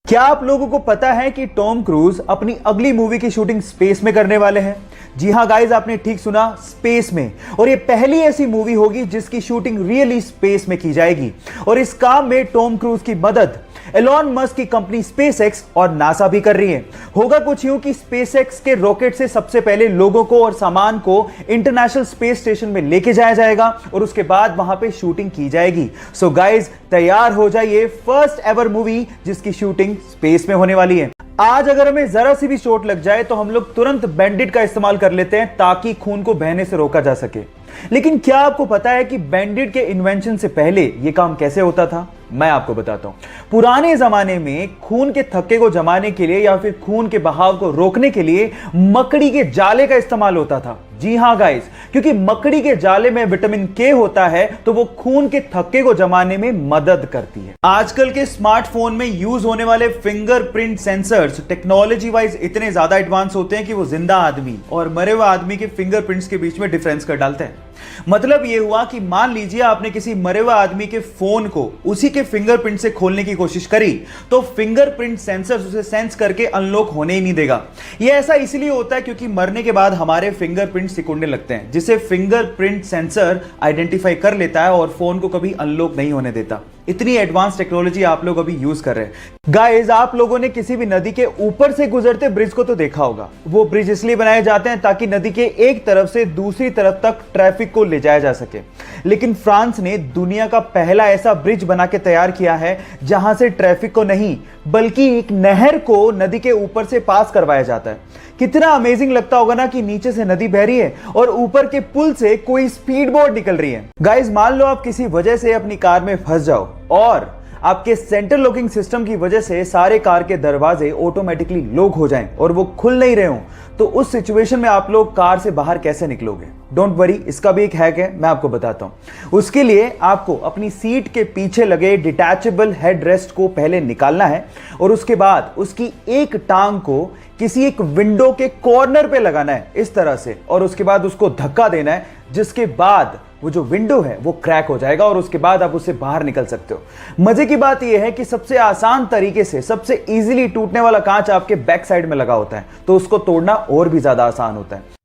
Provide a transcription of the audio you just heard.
क्या आप लोगों को पता है कि टॉम क्रूज अपनी अगली मूवी की शूटिंग स्पेस में करने वाले हैं? जी हां गाइस, आपने ठीक सुना, स्पेस में। और ये पहली ऐसी मूवी होगी जिसकी शूटिंग रियली स्पेस में की जाएगी। और इस काम में टॉम क्रूज की मदद एलॉन मस्क की कंपनी स्पेसएक्स और नासा भी कर रही है। होगा कुछ यूं कि स्पेसएक्स के रॉकेट से सबसे पहले लोगों को और सामान को इंटरनेशनल स्पेस स्टेशन में लेके जाया जाएगा और उसके बाद वहां पे शूटिंग की जाएगी। सो गाइस, तैयार हो जाइए, फर्स्ट एवर मूवी जिसकी शूटिंग स्पेस में होने वाली है। आज अगर हमें जरा सी भी चोट लग जाए तो हम लोग तुरंत बैंडेड का इस्तेमाल कर लेते हैं ताकि खून को बहने से रोका जा सके। लेकिन क्या आपको पता है कि बैंडेड के इन्वेंशन से पहले यह काम कैसे होता था? मैं आपको बताता हूं। पुराने जमाने में खून के थक्के को जमाने के लिए या फिर खून के बहाव को रोकने के लिए मकड़ी के जाले का इस्तेमाल होता था। जी हां गाइस, क्योंकि मकड़ी के जाले में विटामिन के होता है तो वो खून के थक्के को जमाने में मदद करती है। आजकल के स्मार्टफोन में यूज होने वाले फिंगरप्रिंट सेंसर्स टेक्नोलॉजी वाइज इतने ज्यादा एडवांस होते हैं कि वो जिंदा आदमी और मरे हुए आदमी के फिंगरप्रिंट्स के बीच में डिफरेंस कर डालते हैं। मतलब ये हुआ कि मान लीजिए आपने किसी मरे हुए आदमी के फोन को उसी के फिंगरप्रिंट से खोलने की कोशिश करी तो फिंगरप्रिंट सेंसर उसे सेंस करके अनलॉक होने ही नहीं देगा। यह ऐसा इसलिए होता है क्योंकि मरने के बाद हमारे फिंगरप्रिंट सिकुड़ने लगते हैं, जिसे फिंगरप्रिंट सेंसर आइडेंटिफाई कर लेता है और फोन को कभी अनलॉक नहीं होने देता। इतनी एडवांस टेक्नोलॉजी आप लोग अभी यूज कर रहे हैं। गाइस, आप लोगों ने किसी भी नदी के ऊपर से गुजरते ब्रिज को तो देखा होगा। वो ब्रिज इसलिए बनाए जाते हैं ताकि नदी के एक तरफ से दूसरी तरफ तक ट्रैफिक को ले जाया जा सके। लेकिन फ्रांस ने दुनिया का पहला ऐसा ब्रिज बना के तैयार किया है जहां से ट्रैफिक को नहीं बल्कि एक नहर को नदी के ऊपर से पास करवाया जाता है। कितना अमेजिंग लगता होगा ना कि नीचे से नदी बह रही है और ऊपर के पुल से कोई स्पीड बोट निकल रही है। गाइस, मान लो आप किसी वजह से अपनी कार में फंस जाओ और आपके सेंटर लॉकिंग सिस्टम की वजह से सारे कार के दरवाजे ऑटोमेटिकली लॉक हो जाएं और वो खुल नहीं रहे हो, तो उस सिचुएशन में आप लोग कार से बाहर कैसे निकलोगे? डोंट वरी, इसका भी एक हैक है, मैं आपको बताता हूं। उसके लिए आपको अपनी सीट के पीछे लगे डिटैचेबल हेड रेस्ट को पहले निकालना है और उसके बाद उसकी एक टांग को किसी एक विंडो के कॉर्नर पे लगाना है इस तरह से, और उसके बाद उसको धक्का देना है, जिसके बाद वो जो विंडो है वो क्रैक हो जाएगा और उसके बाद आप उससे बाहर निकल सकते हो। मजे की बात यह है कि सबसे आसान तरीके से सबसे इजीली टूटने वाला कांच आपके बैक साइड में लगा होता है, तो उसको तोड़ना और भी ज्यादा आसान होता है।